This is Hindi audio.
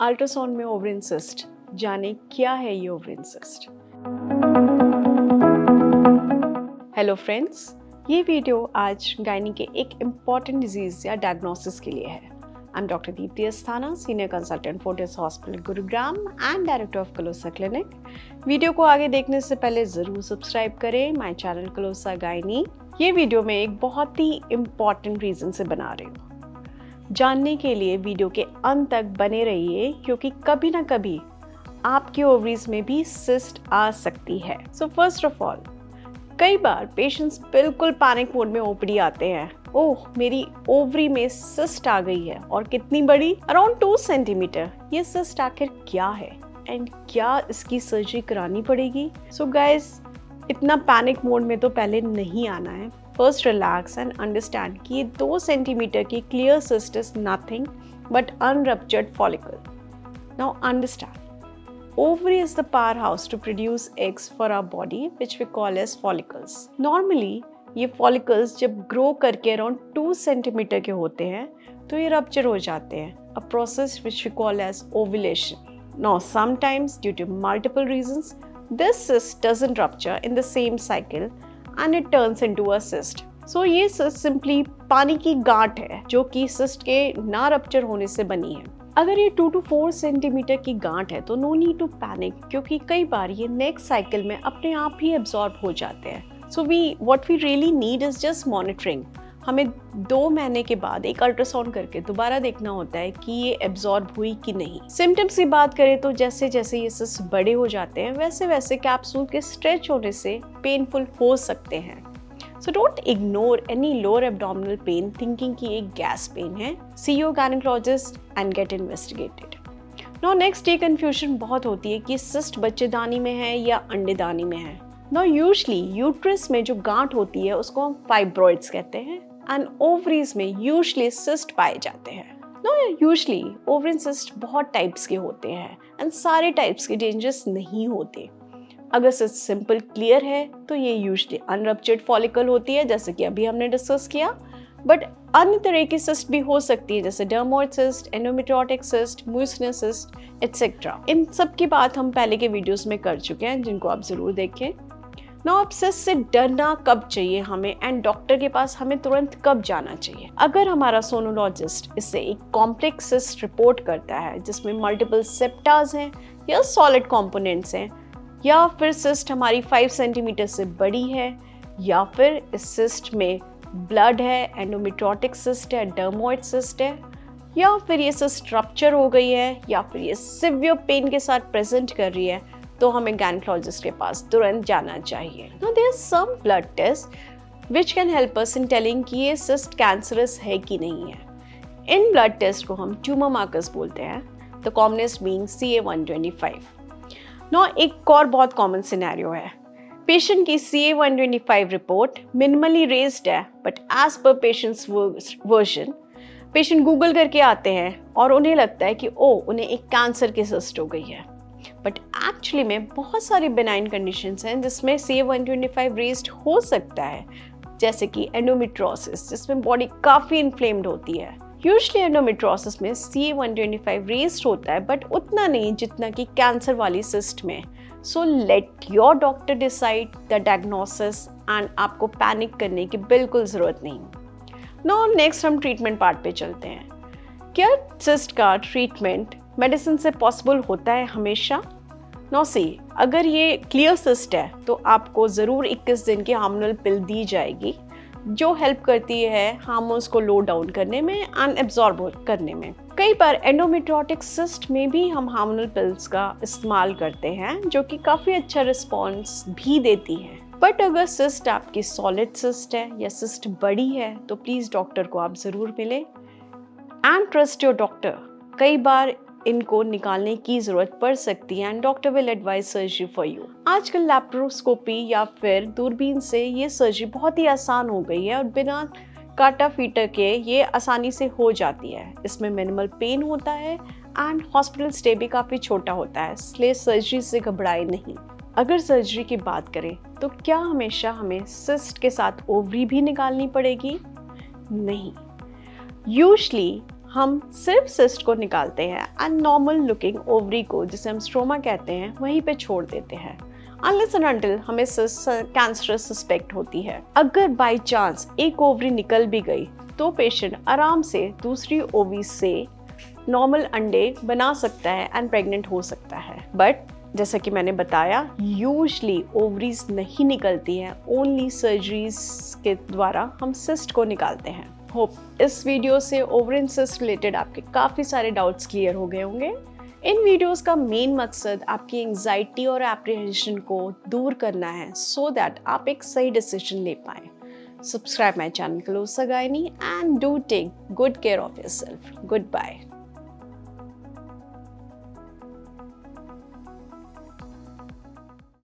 अल्ट्रासाउंड में ओवरिन सिस्ट, जाने क्या है ये ओवरिन सिस्ट। हेलो फ्रेंड्स, ये वीडियो आज गायनी के एक इम्पॉर्टेंट डिजीज या डायग्नोसिस के लिए है। I am doctor Dipti Asthana, senior consultant Fortis hospital Gurugram and director of Kalosa clinic. Video को आगे देखने से पहले जरूर सब्सक्राइब करें माय चैनल कलोसा गायनी। ये वीडियो मैं एक बहुत ही इम्पॉर्टेंट रीजन से बना रही हूँ। जानने के लिए वीडियो के अंत तक बने रहिए, क्योंकि कभी ना कभी आपके ओवरीज में भी सिस्ट आ सकती है। सो फर्स्ट ऑफ ऑल, कई बार पेशेंट्स बिल्कुल पैनिक मोड में ओपीडी आते हैं। ओह, मेरी ओवरी में सिस्ट आ गई है, और कितनी बड़ी, अराउंड 2 सेंटीमीटर। ये सिस्ट आखिर क्या है एंड क्या इसकी सर्जरी करानी पड़ेगी? सो गाइस, इतना पैनिक मोड में तो पहले नहीं आना है। फर्स्ट रिलैक्स एंड अंडरस्टैंड कि ये 2 सेंटीमीटर की clear cyst is nothing but unruptured follicle. Now understand, ovary is the powerhouse to produce eggs for our body, which we call as follicles. Normally, ये follicles जब grow करके अराउंड 2 सेंटीमीटर के होते हैं तो ये रप्चर हो जाते हैं, a process which we call as ovulation. Now, sometimes due to multiple reasons, this cyst doesn't rupture in the same cycle and it turns into a cyst. So ये cyst simply पानी की गांठ है जो कि cyst के ना रप्चर होने से बनी है। अगर ये 2 to 4 सेंटीमीटर की गांठ है तो नो नीड टू पैनिक, क्योंकि कई बार ये नेक्स्ट साइकिल में अपने आप ही एब्जॉर्ब हो जाते हैं। So what we really need is just monitoring. हमें 2 महीने के बाद एक अल्ट्रासाउंड करके दोबारा देखना होता है कि ये एब्जॉर्ब हुई कि नहीं। सिम्टम्स की बात करें तो जैसे जैसे ये सिस्ट बड़े हो जाते हैं वैसे वैसे कैप्सूल के स्ट्रेच होने से पेनफुल हो सकते हैं। So don't ignore any lower abdominal pain thinking कि एक गैस पेन है। See your gynecologist and get investigated. Now next ये confusion बहुत होती है कि सिस्ट बच्चेदानी में है या अंडेदानी में है। Now usually यूट्रस में जो गांठ होती है उसको हम फाइब्रॉइड्स कहते हैं and ovaries में usually सिस्ट पाए जाते हैं। Now usually ओवरिन सिस्ट बहुत टाइप्स के होते हैं and सारे टाइप्स के डेंजरस नहीं होते। अगर सिस्ट सिंपल क्लियर है तो ये यूजुअली अनरप्चर्ड फॉलिकल होती है, जैसे कि अभी हमने डिस्कस किया। बट अन्य तरह की सिस्ट भी हो सकती है, जैसे dermoid cyst, endometriotic cyst, mucinous cyst etcetera. इन सब की बात हम पहले के वीडियोस में कर चुके हैं, जिनको आप जरूर देखें। नाउ अब सिस्ट से डरना कब चाहिए हमें एंड डॉक्टर के पास हमें तुरंत कब जाना चाहिए? अगर हमारा सोनोलॉजिस्ट इससे एक कॉम्प्लेक्स सिस्ट रिपोर्ट करता है जिसमें मल्टीपल सेप्टाज हैं या सॉलिड कॉम्पोनेंट्स हैं, या फिर सिस्ट हमारी 5 सेंटीमीटर से बड़ी है, या फिर इस सिस्ट में ब्लड है, एंडोमेट्रियोटिक सिस्ट है, डर्मोइड सिस्ट है, या फिर ये सिस्ट रप्चर हो गई है, या फिर ये सिवियर पेन के साथ प्रेजेंट कर रही है, तो हमें गायनेकोलॉजिस्ट के पास तुरंत जाना चाहिए। Now there are some blood test which can help us in telling कि ये सिस्ट कैंसरस है कि नहीं है। इन ब्लड टेस्ट को हम ट्यूमर मार्कर्स बोलते हैं, the commonest being CA-125। No एक और बहुत कॉमन सिनेरियो है, पेशेंट की CA-125 रिपोर्ट मिनिमली रेज्ड है, but as per patient's version patient Google करके आते हैं और उन्हें लगता है कि उन्हें एक कैंसर की सिस्ट हो गई है। बट एक्चुअली में बहुत सारी बेनाइन कंडीशंस हैं जिसमें CA-125 रेज्ड हो सकता है, जैसे कि एंडोमेट्रियोसिस, जिसमें बॉडी काफ़ी इन्फ्लेम्ड होती है। यूजुअली एंडोमेट्रियोसिस में CA-125 रेज्ड होता है, बट उतना नहीं जितना कि कैंसर वाली सिस्ट में। So let your doctor decide the diagnosis and आपको पैनिक करने की बिल्कुल ज़रूरत नहीं। नाउ नेक्स्ट हम ट्रीटमेंट पार्ट पे चलते हैं। क्या सिस्ट का ट्रीटमेंट मेडिसिन से पॉसिबल होता है हमेशा? नो सी, अगर ये क्लियर सिस्ट है तो आपको ज़रूर 21 दिन की हार्मोनल पिल दी जाएगी जो हेल्प करती है हार्मोन्स को लो डाउन करने में एंड एब्जॉर्ब करने में। कई बार एंडोमेट्रियोटिक सिस्ट में भी हम हार्मोनल पिल्स का इस्तेमाल करते हैं, जो कि काफ़ी अच्छा रिस्पॉन्स भी देती हैं। बट अगर सिस्ट आपकी सॉलिड सिस्ट है या सिस्ट बड़ी है तो प्लीज़ डॉक्टर को आप ज़रूर मिलें एंड ट्रस्ट योर डॉक्टर। कई बार इनको निकालने की ज़रूरत पड़ सकती है and doctor will advise surgery for you. आजकल लैप्रोस्कोपी या फिर दूरबीन से ये सर्जरी बहुत ही आसान हो गई है और बिना काटा फीटर के ये आसानी से हो जाती है। इसमें मिनिमल पेन होता है एंड हॉस्पिटल स्टे भी काफ़ी छोटा होता है, इसलिए सर्जरी से घबराए नहीं। अगर सर्जरी की बात करें तो क्या हमेशा हमें सिस्ट के साथ ओवरी भी निकालनी पड़ेगी? नहीं, यूजुअली हम सिर्फ सिस्ट को निकालते हैं एंड नॉर्मल लुकिंग ओवरी को, जिसे हम स्ट्रोमा कहते हैं, वहीं पे छोड़ देते हैं अनलेस एंड अनटिल हमें कैंसरस सस्पेक्ट होती है। अगर बाय चांस एक ओवरी निकल भी गई तो पेशेंट आराम से दूसरी ओवी से नॉर्मल अंडे बना सकता है एंड प्रेग्नेंट हो सकता है। बट जैसा कि मैंने बताया, यूजली ओवरीज नहीं निकलती हैं, ओनली सर्जरीज के द्वारा हम सिस्ट को निकालते हैं। होप इस वीडियो से ओवरिन सिस्ट रिलेटेड आपके काफ़ी सारे डाउट्स क्लियर हो गए होंगे। इन वीडियोस का मेन मकसद आपकी एंजाइटी और एप्रीहेंशन को दूर करना है सो दैट आप एक सही डिसीजन ले पाएं। Subscribe my channel Closer Gynae and do take good care of yourself. Goodbye.